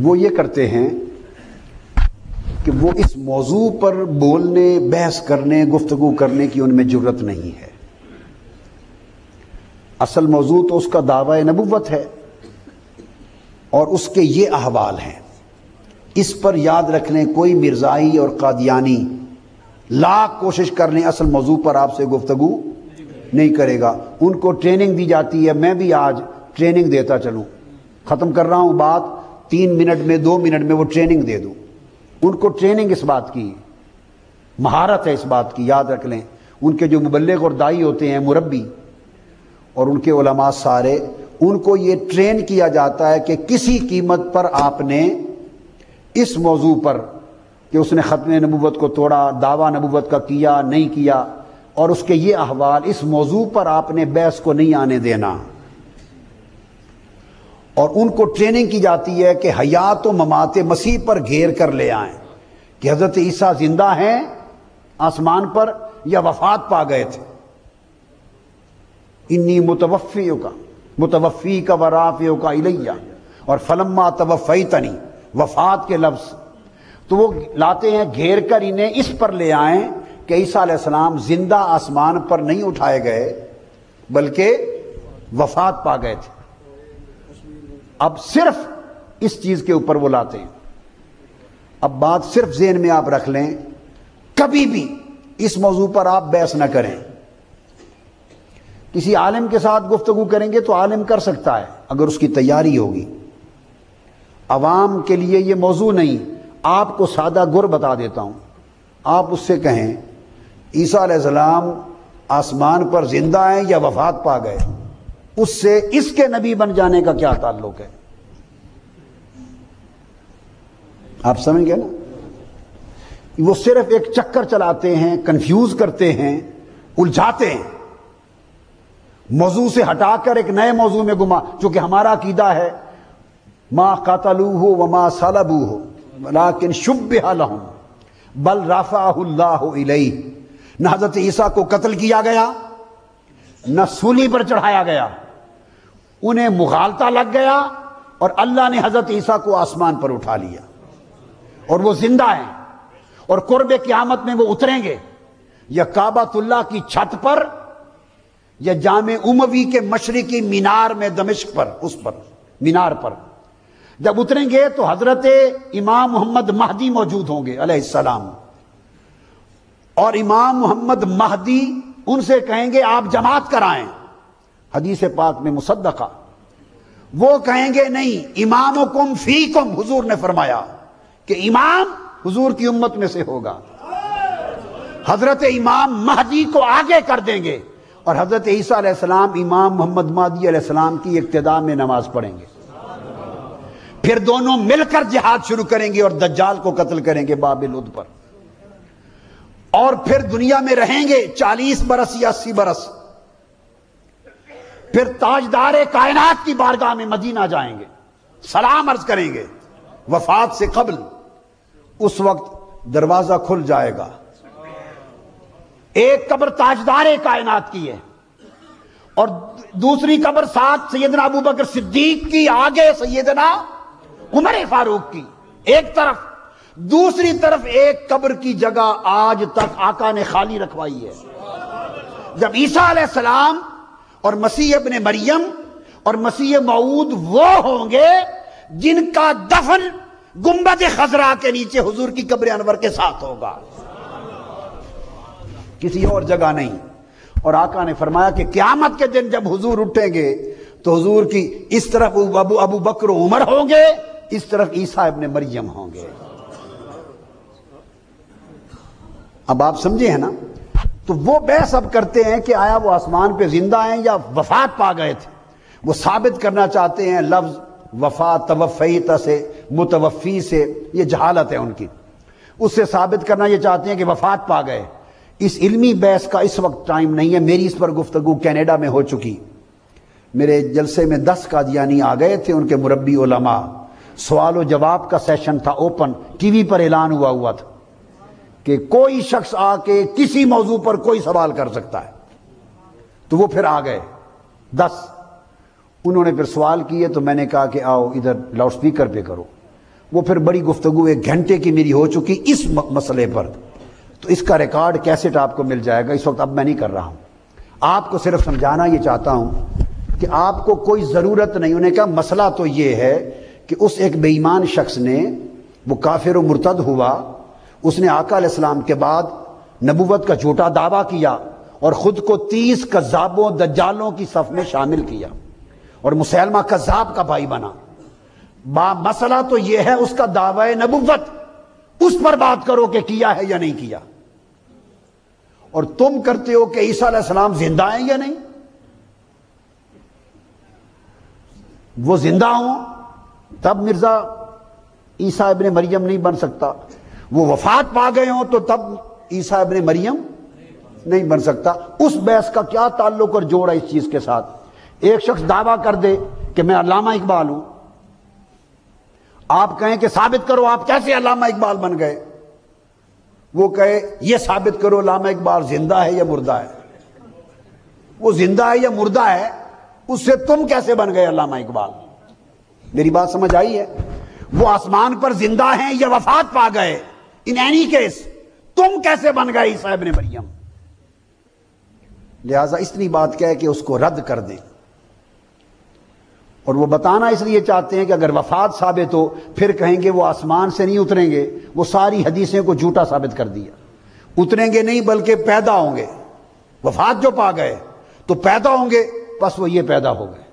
وہ یہ کرتے ہیں کہ وہ اس موضوع پر بولنے، بحث کرنے، گفتگو کرنے کی ان میں جرت نہیں ہے. اصل موضوع تو اس کا دعوی نبوت ہے اور اس کے یہ احوال ہیں. اس پر یاد رکھ لیں کوئی مرزائی اور قادیانی لاکھ کوشش کر لیں اصل موضوع پر آپ سے گفتگو نہیں کرے گا. ان کو ٹریننگ دی جاتی ہے، میں بھی آج ٹریننگ دیتا چلوں، ختم کر رہا ہوں بات 3 منٹ میں 2 منٹ میں وہ ٹریننگ دے دوں. ان کو ٹریننگ اس بات کی، مہارت ہے اس بات کی، یاد رکھ لیں. ان کے جو مبلغ اور دائی ہوتے ہیں، مربی اور ان کے علماء سارے، ان کو یہ ٹرین کیا جاتا ہے کہ کسی قیمت پر آپ نے اس موضوع پر کہ اس نے ختم نبوت کو توڑا، دعویٰ نبوت کا کیا نہیں کیا، اور اس کے یہ احوال، اس موضوع پر آپ نے بحث کو نہیں آنے دینا. اور ان کو ٹریننگ کی جاتی ہے کہ حیات و ممات مسیح پر گھیر کر لے آئیں کہ حضرت عیسیٰ زندہ ہیں آسمان پر یا وفات پا گئے تھے. انی متوفی کا ورافیو کا الیہ، اور فلما توفیتنی، وفات کے لفظ تو وہ لاتے ہیں گھیر کر انہیں اس پر لے آئیں کہ عیسیٰ علیہ السلام زندہ آسمان پر نہیں اٹھائے گئے بلکہ وفات پا گئے تھے. اب صرف اس چیز کے اوپر وہ لاتے ہیں. اب بات صرف ذہن میں آپ رکھ لیں، کبھی بھی اس موضوع پر آپ بحث نہ کریں. کسی عالم کے ساتھ گفتگو کریں گے تو عالم کر سکتا ہے اگر اس کی تیاری ہوگی. عوام کے لیے یہ موضوع نہیں. آپ کو سادہ گر بتا دیتا ہوں، آپ اس سے کہیں عیسیٰ علیہ السلام آسمان پر زندہ ہیں یا وفات پا گئے، اس سے اس کے نبی بن جانے کا کیا تعلق ہے؟ آپ سمجھ گئے نا؟ وہ صرف ایک چکر چلاتے ہیں، کنفیوز کرتے ہیں، الجھاتے ہیں، موضوع سے ہٹا کر ایک نئے موضوع میں گما. چونکہ ہمارا عقیدہ ہے ما قتلوہ وما صلبوہ لیکن شبہ لہم بل رفعہ اللہ الیہ. نہ حضرت عیسیٰ کو قتل کیا گیا، نہ سولی پر چڑھایا گیا، انہیں مغالطہ لگ گیا اور اللہ نے حضرت عیسیٰ کو آسمان پر اٹھا لیا اور وہ زندہ ہیں. اور قرب قیامت میں وہ اتریں گے یا کعبۃ اللہ کی چھت پر یا جامع اموی کے مشرقی مینار میں دمشق پر، اس پر مینار پر جب اتریں گے تو حضرت امام محمد مہدی موجود ہوں گے علیہ السلام. اور امام محمد مہدی ان سے کہیں گے آپ جماعت کرائیں، حدیث پاک میں مصدقہ. وہ کہیں گے نہیں، امامکم فیکم، حضور نے فرمایا کہ امام حضور کی امت میں سے ہوگا. حضرت امام مہدی کو آگے کر دیں گے اور حضرت عیسیٰ علیہ السلام امام محمد مہدی علیہ السلام کی اقتداء میں نماز پڑھیں گے. پھر دونوں مل کر جہاد شروع کریں گے اور دجال کو قتل کریں گے باب لد پر. اور پھر دنیا میں رہیں گے 40 برس یا 80 برس. پھر تاجدار کائنات کی بارگاہ میں مدینہ جائیں گے، سلام عرض کریں گے وفات سے قبل. اس وقت دروازہ کھل جائے گا. ایک قبر تاجدار کائنات کی ہے اور دوسری قبر ساتھ سیدنا ابوبکر صدیق کی، آگے سیدنا عمر فاروق کی ایک طرف. دوسری طرف ایک قبر کی جگہ آج تک آقا نے خالی رکھوائی ہے. جب عیسیٰ علیہ السلام اور مسیح ابن مریم اور مسیح موعود وہ ہوں گے جن کا دفن گنبد خضرا کے نیچے حضور کی قبر انور کے ساتھ ہوگا، کسی اور جگہ نہیں۔ اور آقا نے فرمایا کہ قیامت کے دن جب حضور اٹھیں گے تو حضور کی اس طرف ابو بکر و عمر ہوں گے، اس طرف عیسیٰ ابن مریم ہوں گے۔ اب آپ سمجھے ہیں نا؟ تو وہ بحث اب کرتے ہیں کہ آیا وہ آسمان پہ زندہ ہیں یا وفات پا گئے تھے۔ وہ ثابت کرنا چاہتے ہیں لفظ وفات توفیت سے، متوفی سے، یہ جہالت ہے ان کی، اس سے ثابت کرنا یہ چاہتے ہیں کہ وفات پا گئے۔ اس علمی بحث کا اس وقت ٹائم نہیں ہے، میری اس پر گفتگو کینیڈا میں ہو چکی۔ میرے جلسے میں 10 قادیانی آ گئے تھے، ان کے مربی علماء، سوال و جواب کا سیشن تھا، اوپن ٹی وی پر اعلان ہوا تھا کہ کوئی شخص آ کے کسی موضوع پر کوئی سوال کر سکتا ہے۔ تو وہ پھر آ گئے 10، انہوں نے پھر سوال کیے تو میں نے کہا کہ آؤ ادھر لاؤڈ سپیکر پہ کرو۔ وہ پھر بڑی گفتگو 1 گھنٹے کی میری ہو چکی اس مسئلے پر، تو اس کا ریکارڈ کیسٹ آپ کو مل جائے گا، اس وقت اب میں نہیں کر رہا ہوں۔ آپ کو صرف سمجھانا یہ چاہتا ہوں کہ آپ کو کوئی ضرورت نہیں، انہوں نے کہا مسئلہ تو یہ ہے کہ اس ایک بے ایمان شخص نے، وہ کافر و مرتد ہوا، اس نے آقا علیہ السلام کے بعد نبوت کا جھوٹا دعویٰ کیا اور خود کو 30 کذابوں دجالوں کی صف میں شامل کیا اور مسلمہ کذاب کا بھائی بنا۔ مسئلہ تو یہ ہے اس کا دعوی نبوت، اس پر بات کرو کہ کیا ہے یا نہیں کیا۔ اور تم کرتے ہو کہ عیسیٰ علیہ السلام زندہ ہیں یا نہیں، وہ زندہ ہوں تب مرزا عیسیٰ ابن مریم نہیں بن سکتا، وہ وفات پا گئے ہوں تو تب عیسیٰ ابن مریم نہیں بن سکتا۔ اس بحث کا کیا تعلق اور جوڑا اس چیز کے ساتھ؟ ایک شخص دعویٰ کر دے کہ میں علامہ اقبال ہوں، آپ کہیں کہ ثابت کرو آپ کیسے علامہ اقبال بن گئے، وہ کہے یہ ثابت کرو علامہ اقبال زندہ ہے یا مردہ ہے۔ وہ زندہ ہے یا مردہ ہے، اس سے تم کیسے بن گئے علامہ اقبال؟ میری بات سمجھ آئی ہے؟ وہ آسمان پر زندہ ہیں یا وفات پا گئے، ان اینی کیس تم کیسے بن گئے عیسیٰ ابن مریم؟ لہذا اتنی بات کہہ کہ اس کو رد کر دیں۔ اور وہ بتانا اس لیے چاہتے ہیں کہ اگر وفات ثابت ہو پھر کہیں گے وہ آسمان سے نہیں اتریں گے، وہ ساری حدیثیں کو جھوٹا ثابت کر دیا۔ اتریں گے نہیں بلکہ پیدا ہوں گے، وفات جو پا گئے تو پیدا ہوں گے، بس وہ یہ پیدا ہو گئے۔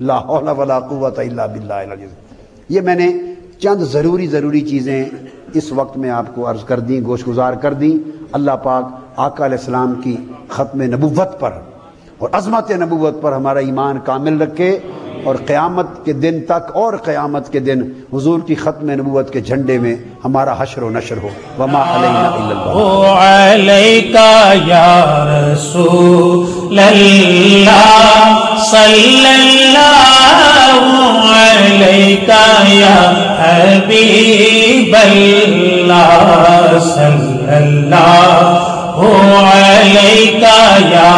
لا حول ولا قوت الا باللہ العلی العظیم۔ یہ میں نے چند ضروری چیزیں اس وقت میں آپ کو عرض کر دیں، گوش گزار کر دیں۔ اللہ پاک آقا علیہ السلام کی ختم نبوت پر اور عظمت نبوت پر ہمارا ایمان کامل رکھے، اور قیامت کے دن تک اور قیامت کے دن حضور کی ختم نبوت کے جھنڈے میں ہمارا حشر و نشر ہو۔ وما علینا الا البلاغ۔ علیکا یا رسول اللہ صلی اللہ علیکا یا حبیب اللہ صلی اللہ علیکا یا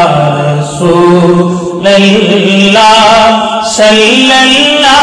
رسول اللہ صلی اللہ